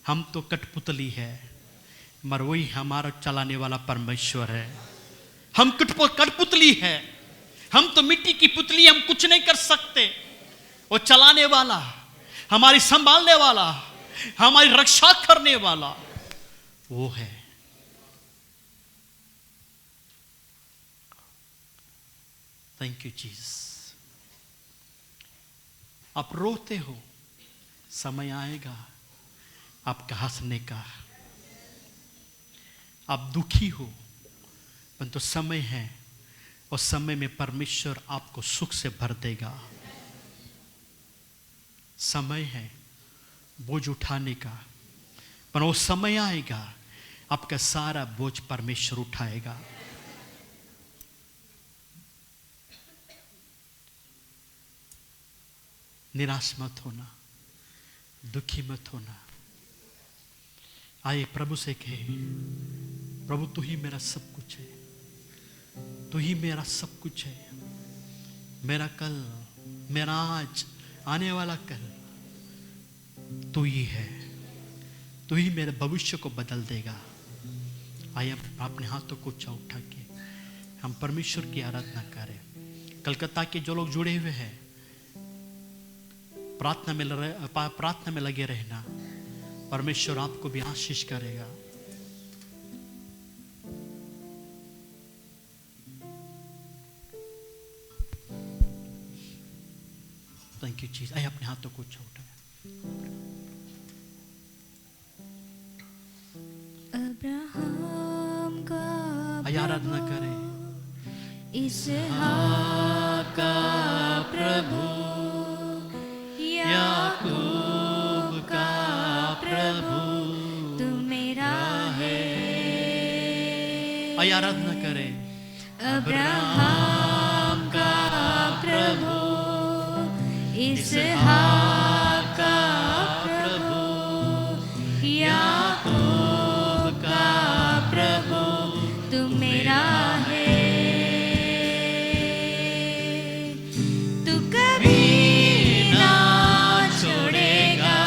हम तो कठपुतली है, मगर वही हमारा चलाने वाला परमेश्वर है। हम कठपुतली है, हम तो मिट्टी की पुतली, हम कुछ नहीं कर सकते। वो चलाने वाला, हमारी संभालने वाला, हमारी रक्षा करने वाला वो है। Thank you Jesus. आप रोते हो, समय आएगा आपका हंसने का। आप दुखी हो, परंतु समय है, और समय में परमेश्वर आपको सुख से भर देगा। समय है बोझ उठाने का, पर वो समय आएगा आपका सारा बोझ परमेश्वर उठाएगा। निराश मत होना, दुखी मत होना, आइए प्रभु से कहे, प्रभु तू ही मेरा सब कुछ है, तू ही मेरा सब कुछ है। मेरा कल, मेरा आज, आने वाला कल तू ही है। तू ही मेरे भविष्य को बदल देगा। आइए अपने हाथों को उठा के हम परमेश्वर की आराधना करें। कलकत्ता के जो लोग जुड़े हुए हैं, प्रार्थना में लगे रहना। परमेश्वर आपको भी आशीष करेगा। Thank you Jesus. आइए अपने हाथों को उठाएं। अब्राहम का आइए आराधना करें। इसहाक का प्रभु, याकूब का प्रभु, तू मेरा है। आइए आराधना करें। अब्राहम का प्रभु, इसहाक का प्रभु, याकूब का प्रभु, तू मेरा है। तू कभी ना छोड़ेगा,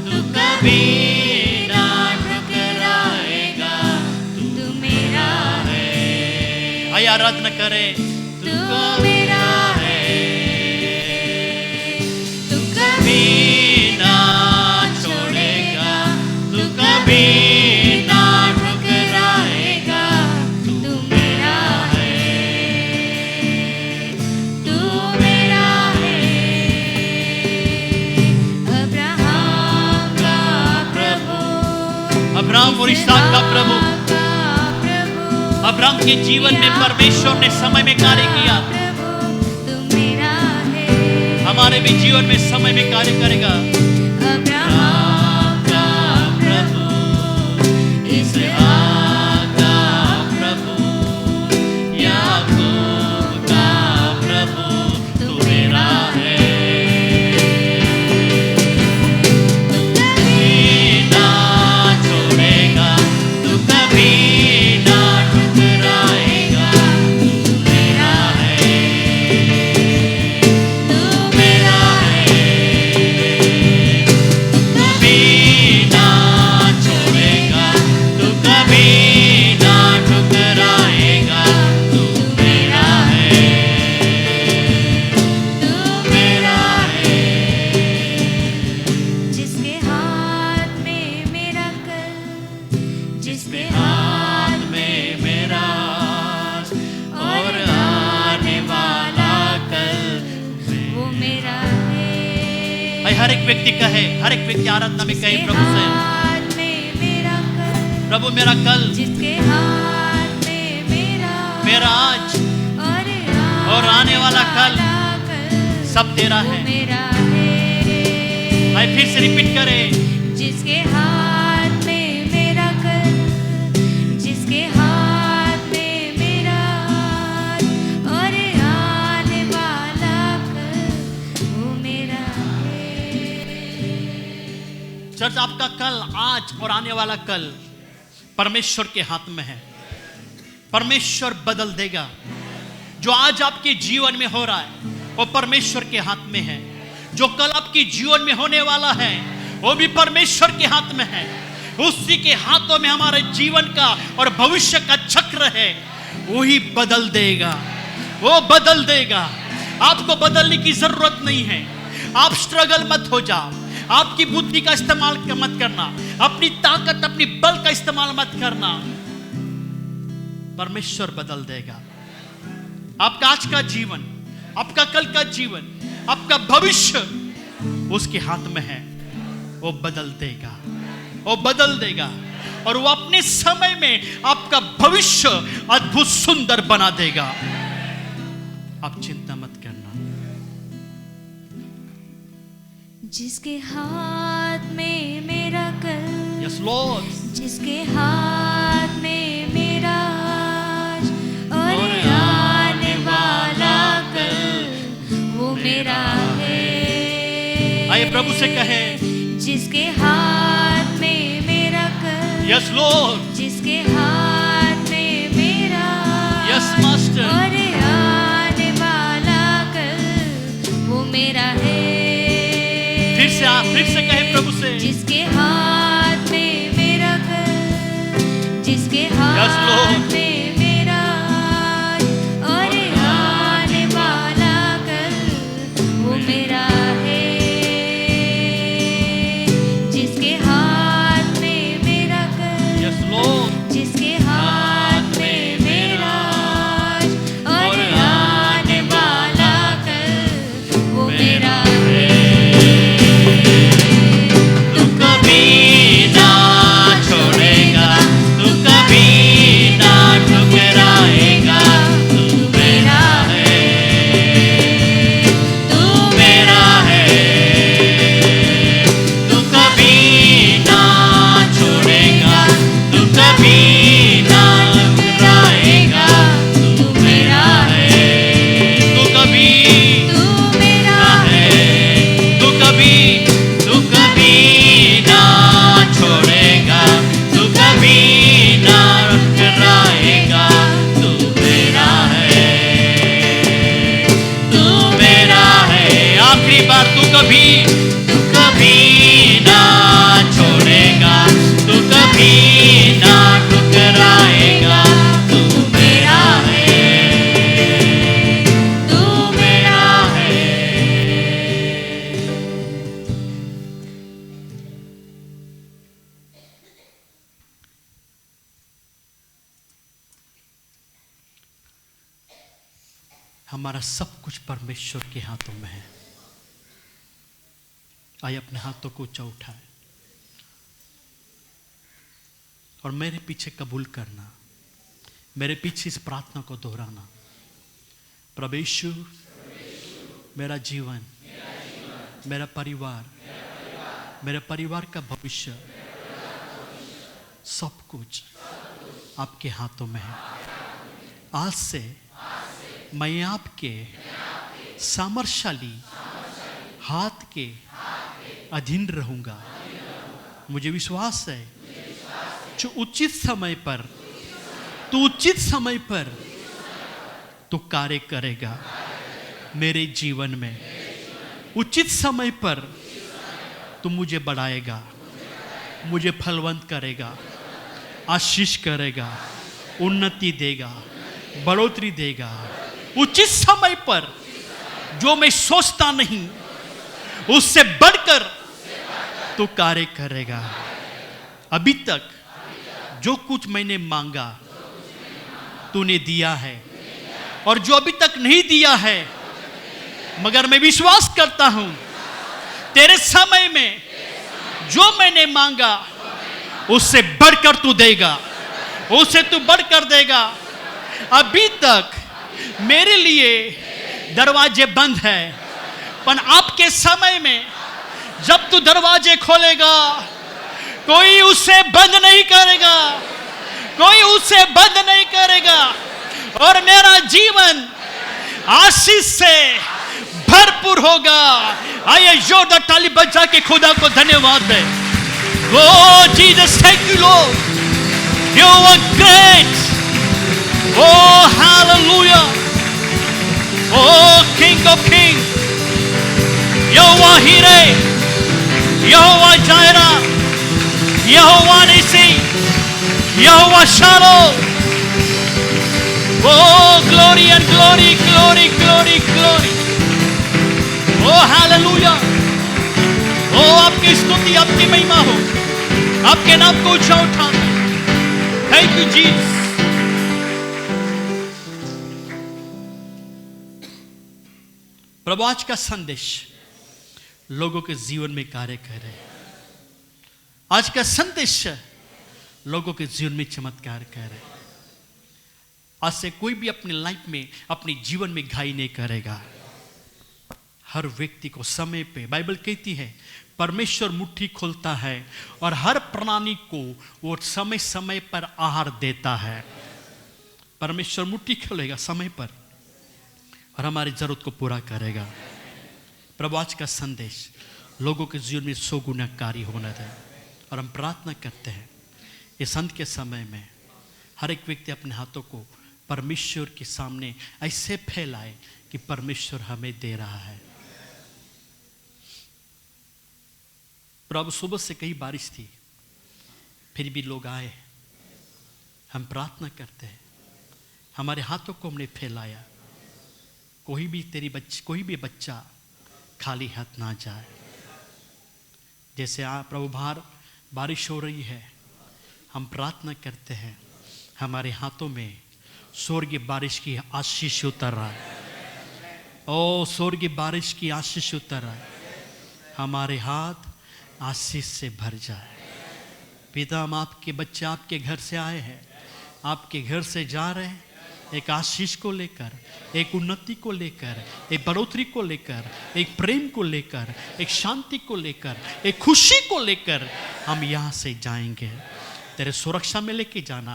तू कभी ना ठुकराएगा, तू मेरा है। आइए आराधना करें। तू मेरा है। तू कभी ना छोड़ेगा, तू कभी ना ठुकराएगा, तू मेरा है। तू मेरा है। अब्राहम का प्रभु, अब्राहम और इसहाक का प्रभु। का प्रभु, अब्राहम के जीवन में परमेश्वर ने समय में कार्य किया। तू मेरा है। हमारे भी जीवन में समय में कार्य करेगा। अब्राहम का प्रभु, इसहाक का प्रभु, याकूब का प्रभु, तू मेरा है। कभी ना छोड़ेगा, तू कभी ना ठुकराएगा, तू मेरा है। तू मेरा है। कभी ना छोड़ेगा, तू कभी ना ठुकराएगा, तू मेरा है। तू मेरा है। जिसके हाथ में मेरा कल, जिसके हाथ में मेरा आज और आने वाला कल, वो मेरा है। भाई हर एक व्यक्ति कहे, हर एक व्यक्ति आराधना में कहे प्रभु से, हाथ में मेरा कल, प्रभु मेरा कल, जिसके हाथ में मेरा आज और आने वाला कल सब तेरा वो है। मेरा है। भाई फिर से रिपीट करें। जिसके हाथ में मेरा कल, जिसके हाथ में मेरा आज और आने वाला कल, वो मेरा है। चर्च, आपका कल, आज और आने वाला कल परमेश्वर के हाथ में है। परमेश्वर बदल देगा। जो आज आपके जीवन में हो रहा है वो परमेश्वर के हाथ में है। जो कल आपके जीवन में होने वाला है वो भी परमेश्वर के हाथ में है। उसी के हाथों में हमारे जीवन का और भविष्य का चक्र है। वही बदल देगा, वो बदल देगा। आपको बदलने की जरूरत नहीं है। आप स्ट्रगल मत हो जाओ। आपकी बुद्धि का इस्तेमाल मत करना, अपनी ताकत, अपनी बल का इस्तेमाल मत करना। परमेश्वर बदल देगा। आपका आज का जीवन, आपका कल का जीवन, आपका भविष्य उसके हाथ में है। वो बदल देगा, वो बदल देगा और वो अपने समय में आपका भविष्य अद्भुत सुंदर बना देगा। आप चिंता मत करना। जिसके हाथ में मेरा कल, यस लॉर्ड, जिसके हाथ में मेरा आज और आने वाला कल, वो मेरा है। आइए प्रभु से कहें। जिसके हाथ में मेरा कल, Yes, Lord. जिसके हाथ में मेरा Yes, Master. और आने वाला कल वो मेरा है। फिर से कहे प्रभु से। जिसके हाथ में मेरा कल, जिसके Yes, हाथ Lord. में मेरा आज और आने वाला कल वो मेरा है। जिसके हाथ में मेरा कल, Yes, Lord. जिसके हाथ में मेरा आज और आने वाला कल वो मेरा है। तू कभी ना छोड़ेगा, तू कभी ना ठुकराएगा, तू मेरा है, तू मेरा है। तू कभी ना छोड़ेगा, तू कभी ना ठुकराएगा, तू मेरा है। तू कभी तू मेरा है, तू कभी ना छोड़ेगा, तू कभी ना ठुकराएगा, तू मेरा है, तू मेरा है। आखिरी बार, तू कभी ना छोड़ेगा, तू कभी ना ठुकराएगा, तू मेरा है, तू मेरा है। हमारा सब कुछ परमेश्वर के हाथों में है। आइए अपने हाथों को ऊंचा उठाए और मेरे पीछे कबूल करना, मेरे पीछे इस प्रार्थना को दोहराना। प्रभु यीशु, मेरा जीवन, मेरा परिवार, मेरे परिवार का भविष्य, सब कुछ आपके हाथों में है। आज से मैं आपके सामर्थ्यशाली हाथ के अधीन रहूंगा। मुझे विश्वास है जो उचित समय पर तू कार्य करेगा मेरे जीवन में। उचित समय पर तू मुझे बढ़ाएगा, मुझे फलवंत करेगा, आशीष करेगा, उन्नति देगा, बढ़ोतरी देगा। उचित समय पर जो मैं सोचता नहीं उससे बढ़कर तू कार्य करेगा। अभी तक जो कुछ मैंने मांगा तूने दिया है, और जो अभी तक नहीं दिया है मगर मैं विश्वास करता हूं तेरे समय में जो मैंने मांगा उससे बढ़कर तू देगा, उससे तू बढ़कर देगा। अभी तक मेरे लिए दरवाजे बंद है, पर आपके समय में जब तू दरवाजे खोलेगा कोई उसे बंद नहीं करेगा, कोई उसे बंद नहीं करेगा, और मेरा जीवन आशीष से भरपूर होगा। आइए जोरदार ताली बजा के खुदा को धन्यवाद दें। Oh Jesus, thank you Lord, you are great. Oh hallelujah, oh king of king, यहोवा हीरे, यहोवा जायरा, यहोवा निसी, यहोवा शालोम। Oh, glory and glory, glory, glory, glory. Oh, hallelujah. Oh, आपकी स्तुति, आपकी महिमा हो, आपके नाम को ऊंचा उठाना। Thank you, Jesus. प्रभु, आज का संदेश लोगों के जीवन में कार्य कर रहे हैं। आज का संदेश लोगों के जीवन में चमत्कार कर रहे हैं। आज से कोई भी अपनी लाइफ में, अपने जीवन में घाई नहीं करेगा। हर व्यक्ति को समय पे, बाइबल कहती है परमेश्वर मुट्ठी खोलता है और हर प्राणी को वो समय समय पर आहार देता है। परमेश्वर मुट्ठी खोलेगा समय पर और हमारी जरूरत को पूरा करेगा। प्रभु, आज का संदेश लोगों के जीवन में 100 गुना कार्य होना है, और हम प्रार्थना करते हैं इस अंत के समय में हर एक व्यक्ति अपने हाथों को परमेश्वर के सामने ऐसे फैलाए कि परमेश्वर हमें दे रहा है। प्रभु सुबह से कई बारिश थी, फिर भी लोग आए। हम प्रार्थना करते हैं, हमारे हाथों को हमने फैलाया। कोई भी बच्चा खाली हाथ ना जाए। जैसे प्रभु बारिश हो रही है, हम प्रार्थना करते हैं हमारे हाथों में स्वर्गीय बारिश की आशीष उतर रहा है। ओ स्वर्गीय बारिश की आशीष उतर रहा है, हमारे हाथ आशीष से भर जाए। पिता, हम आपके बच्चे आपके घर से आए हैं, आपके घर से जा रहे हैं, एक आशीष को लेकर, एक उन्नति को लेकर, एक बढ़ोतरी को लेकर, एक प्रेम को लेकर, एक शांति को लेकर, एक खुशी को लेकर हम यहाँ से जाएंगे। तेरे सुरक्षा में लेके जाना,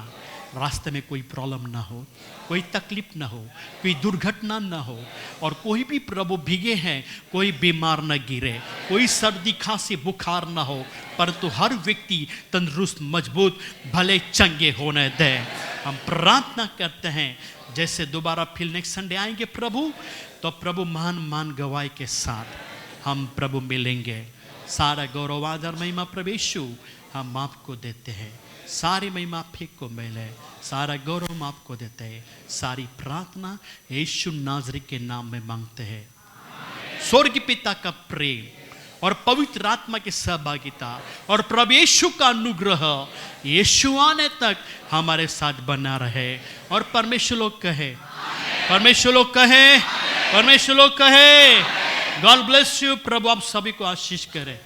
रास्ते में कोई प्रॉब्लम ना हो, कोई तकलीफ ना हो, कोई दुर्घटना ना हो, और कोई भी प्रभु भीगे हैं कोई बीमार ना गिरे, कोई सर्दी खांसी बुखार ना हो, परंतु हर व्यक्ति तंदुरुस्त मजबूत भले चंगे होने दे। हम प्रार्थना करते हैं जैसे दोबारा फिर नेक्स्ट संडे आएंगे प्रभु, तो प्रभु महान गवाही के साथ हम प्रभु मिलेंगे। सारा गौरव आदर महिमा प्रभु यीशु हम आपको देते हैं। सारी महिमा आपको को मिले, सारा गौरव आपको देते हैं। सारी प्रार्थना यीशु नाज़री के नाम में मांगते हैं। स्वर्ग पिता का प्रेम और पवित्र आत्मा की सहभागिता और प्रभु यीशु का अनुग्रह यीशु आने तक हमारे साथ बना रहे। और परमेश्वर लोग कहे, परमेश्वर लोग कहे, परमेश्वर लोग कहे, गॉड ब्लेस यू। प्रभु आप सभी को आशीष करे।